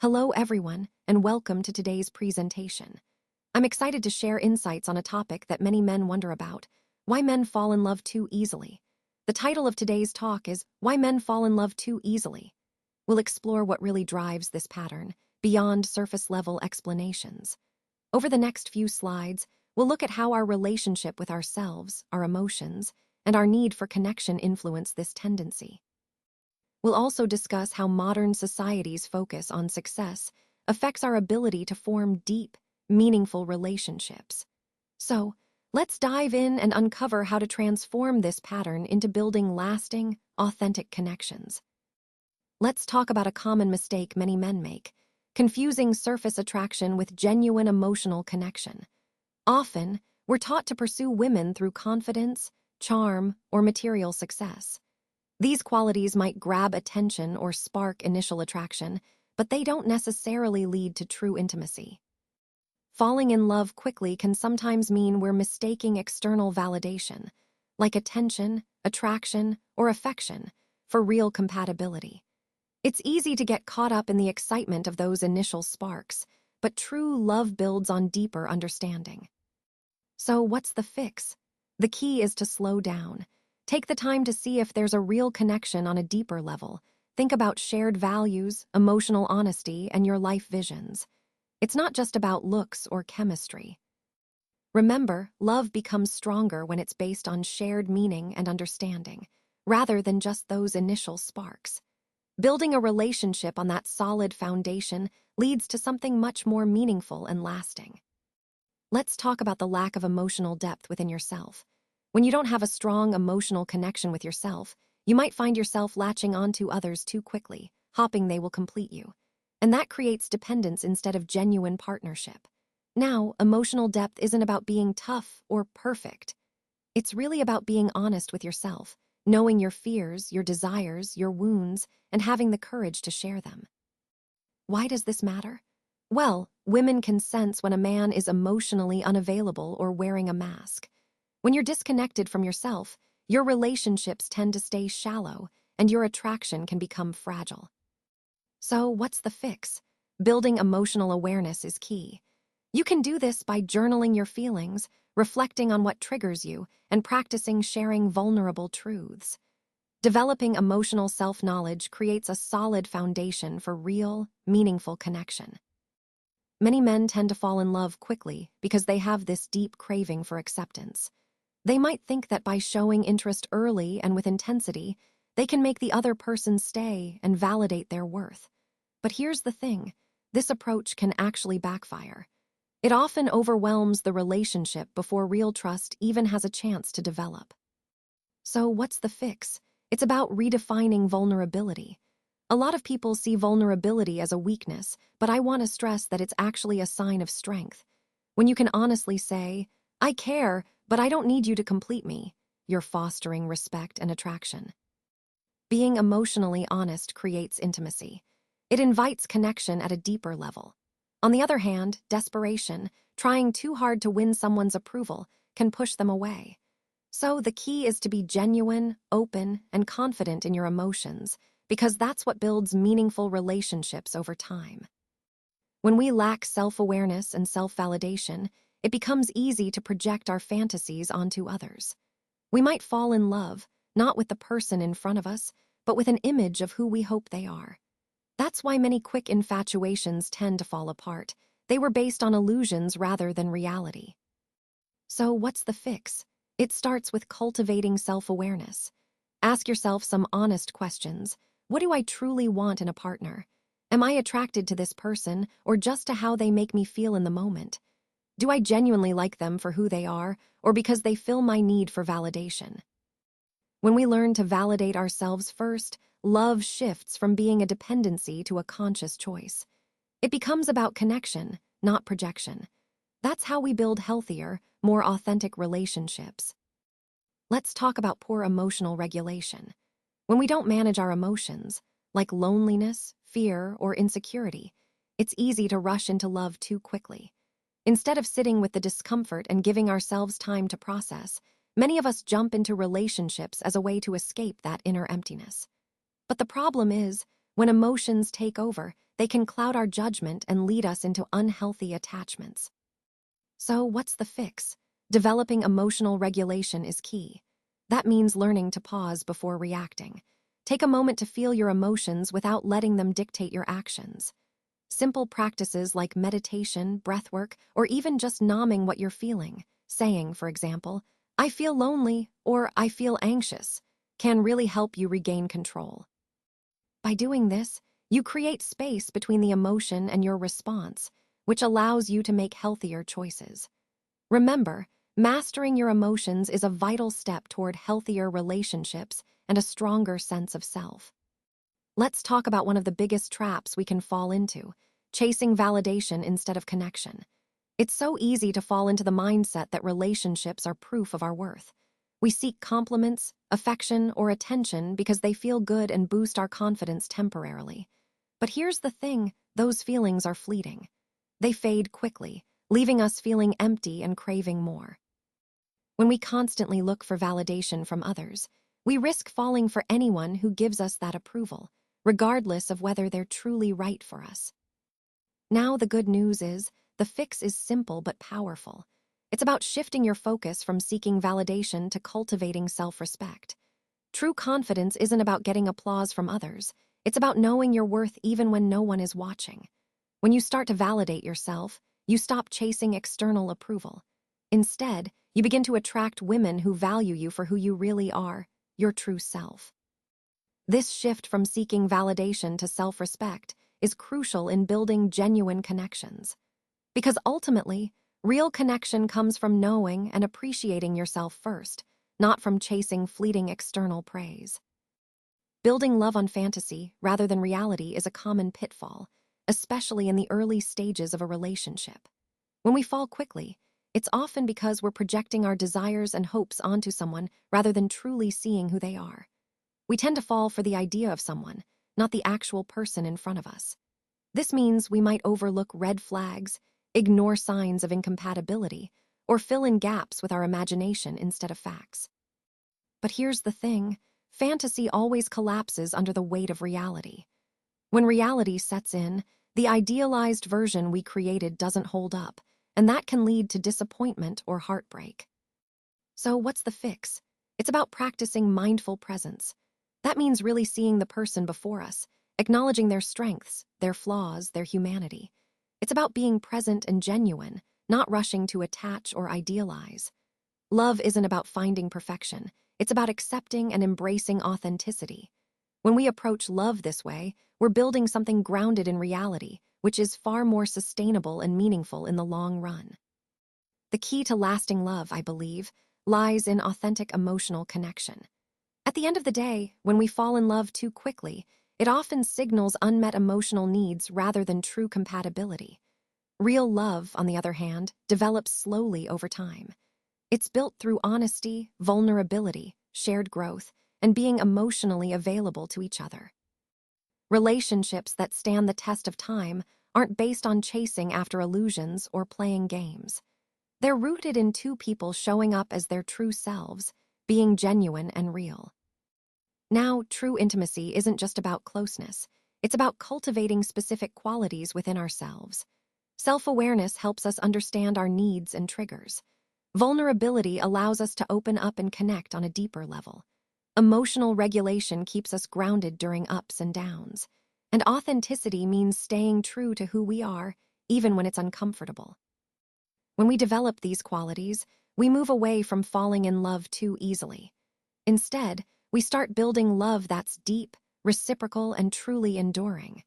Hello, everyone, and welcome to today's presentation. I'm excited to share insights on a topic that many men wonder about: why men fall in love too easily. The title of today's talk is Why Men Fall in Love Too Easily. We'll explore what really drives this pattern, beyond surface-level explanations. Over the next few slides, we'll look at how our relationship with ourselves, our emotions, and our need for connection influence this tendency. We'll also discuss how modern society's focus on success affects our ability to form deep, meaningful relationships. So, let's dive in and uncover how to transform this pattern into building lasting, authentic connections. Let's talk about a common mistake many men make: confusing surface attraction with genuine emotional connection. Often, we're taught to pursue women through confidence, charm, or material success. These qualities might grab attention or spark initial attraction, but they don't necessarily lead to true intimacy. Falling in love quickly can sometimes mean we're mistaking external validation, like attention, attraction, or affection, for real compatibility. It's easy to get caught up in the excitement of those initial sparks, but true love builds on deeper understanding. So what's the fix? The key is to slow down. Take the time to see if there's a real connection on a deeper level. Think about shared values, emotional honesty, and your life visions. It's not just about looks or chemistry. Remember, love becomes stronger when it's based on shared meaning and understanding, rather than just those initial sparks. Building a relationship on that solid foundation leads to something much more meaningful and lasting. Let's talk about the lack of emotional depth within yourself. When you don't have a strong emotional connection with yourself, you might find yourself latching onto others too quickly, hoping they will complete you. And that creates dependence instead of genuine partnership. Now, emotional depth isn't about being tough or perfect. It's really about being honest with yourself, knowing your fears, your desires, your wounds, and having the courage to share them. Why does this matter? Well, women can sense when a man is emotionally unavailable or wearing a mask. When you're disconnected from yourself, your relationships tend to stay shallow, and your attraction can become fragile. So, what's the fix? Building emotional awareness is key. You can do this by journaling your feelings, reflecting on what triggers you, and practicing sharing vulnerable truths. Developing emotional self-knowledge creates a solid foundation for real, meaningful connection. Many men tend to fall in love quickly because they have this deep craving for acceptance. They might think that by showing interest early and with intensity, they can make the other person stay and validate their worth. But here's the thing: this approach can actually backfire. It often overwhelms the relationship before real trust even has a chance to develop. So what's the fix? It's about redefining vulnerability. A lot of people see vulnerability as a weakness, but I want to stress that it's actually a sign of strength. When you can honestly say, "I care, but I don't need you to complete me," you're fostering respect and attraction. Being emotionally honest creates intimacy. It invites connection at a deeper level. On the other hand, desperation, trying too hard to win someone's approval, can push them away. So the key is to be genuine, open, and confident in your emotions, because that's what builds meaningful relationships over time. When we lack self-awareness and self-validation, it becomes easy to project our fantasies onto others. We might fall in love, not with the person in front of us, but with an image of who we hope they are. That's why many quick infatuations tend to fall apart. They were based on illusions rather than reality. So what's the fix? It starts with cultivating self-awareness. Ask yourself some honest questions. What do I truly want in a partner? Am I attracted to this person or just to how they make me feel in the moment? Do I genuinely like them for who they are, or because they fill my need for validation? When we learn to validate ourselves first, love shifts from being a dependency to a conscious choice. It becomes about connection, not projection. That's how we build healthier, more authentic relationships. Let's talk about poor emotional regulation. When we don't manage our emotions, like loneliness, fear, or insecurity, it's easy to rush into love too quickly. Instead of sitting with the discomfort and giving ourselves time to process, many of us jump into relationships as a way to escape that inner emptiness. But the problem is, When emotions take over, they can cloud our judgment and lead us into unhealthy attachments. So, what's the fix? Developing emotional regulation is key. That means learning to pause before reacting. Take a moment to feel your emotions without letting them dictate your actions. Simple practices like meditation, breathwork, or even just naming what you're feeling, saying, for example, "I feel lonely" or "I feel anxious," can really help you regain control. By doing this, you create space between the emotion and your response, which allows you to make healthier choices. Remember, mastering your emotions is a vital step toward healthier relationships and a stronger sense of self. Let's talk about one of the biggest traps we can fall into: chasing validation instead of connection. It's so easy to fall into the mindset that relationships are proof of our worth. We seek compliments, affection, or attention because they feel good and boost our confidence temporarily. But here's the thing: those feelings are fleeting. They fade quickly, leaving us feeling empty and craving more. When we constantly look for validation from others, we risk falling for anyone who gives us that approval, regardless of whether they're truly right for us. Now, the good news is, the fix is simple but powerful. It's about shifting your focus from seeking validation to cultivating self-respect. True confidence isn't about getting applause from others. It's about knowing your worth even when no one is watching. When you start to validate yourself, you stop chasing external approval. Instead, you begin to attract women who value you for who you really are, your true self. This shift from seeking validation to self-respect is crucial in building genuine connections. Because ultimately, real connection comes from knowing and appreciating yourself first, not from chasing fleeting external praise. Building love on fantasy rather than reality is a common pitfall, especially in the early stages of a relationship. When we fall quickly, it's often because we're projecting our desires and hopes onto someone rather than truly seeing who they are. We tend to fall for the idea of someone, not the actual person in front of us. This means we might overlook red flags, ignore signs of incompatibility, or fill in gaps with our imagination instead of facts. But here's the thing: fantasy always collapses under the weight of reality. When reality sets in, the idealized version we created doesn't hold up, and that can lead to disappointment or heartbreak. So, what's the fix? It's about practicing mindful presence. That means really seeing the person before us, acknowledging their strengths, their flaws, their humanity. It's about being present and genuine, not rushing to attach or idealize. Love isn't about finding perfection. It's about accepting and embracing authenticity. When we approach love this way, we're building something grounded in reality, which is far more sustainable and meaningful in the long run. The key to lasting love, I believe, lies in authentic emotional connection. At the end of the day, when we fall in love too quickly, it often signals unmet emotional needs rather than true compatibility. Real love, on the other hand, develops slowly over time. It's built through honesty, vulnerability, shared growth, and being emotionally available to each other. Relationships that stand the test of time aren't based on chasing after illusions or playing games. They're rooted in two people showing up as their true selves, being genuine and real. Now, true intimacy isn't just about closeness. It's about cultivating specific qualities within ourselves. Self-awareness helps us understand our needs and triggers. Vulnerability allows us to open up and connect on a deeper level. Emotional regulation keeps us grounded during ups and downs. And authenticity means staying true to who we are, even when it's uncomfortable. When we develop these qualities, we move away from falling in love too easily. Instead, we start building love that's deep, reciprocal, and truly enduring.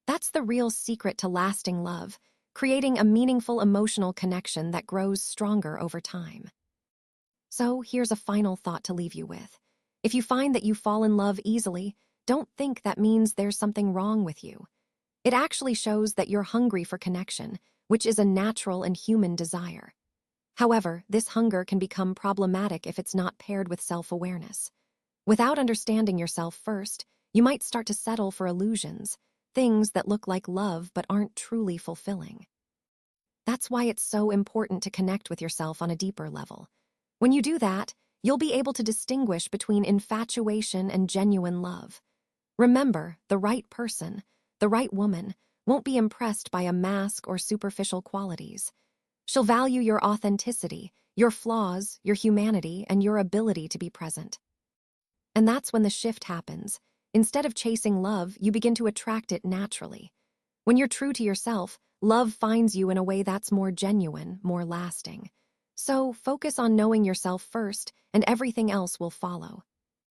That's the real secret to lasting love: creating a meaningful emotional connection that grows stronger over time. So, here's a final thought to leave you with. If you find that you fall in love easily, don't think that means there's something wrong with you. It actually shows that you're hungry for connection, which is a natural and human desire. However, this hunger can become problematic if it's not paired with self-awareness. Without understanding yourself first, you might start to settle for illusions, things that look like love but aren't truly fulfilling. That's why it's so important to connect with yourself on a deeper level. When you do that, you'll be able to distinguish between infatuation and genuine love. Remember, the right person, the right woman, won't be impressed by a mask or superficial qualities. She'll value your authenticity, your flaws, your humanity, and your ability to be present. And that's when the shift happens. Instead of chasing love, you begin to attract it naturally. When you're true to yourself, love finds you in a way that's more genuine, more lasting. So focus on knowing yourself first, and everything else will follow.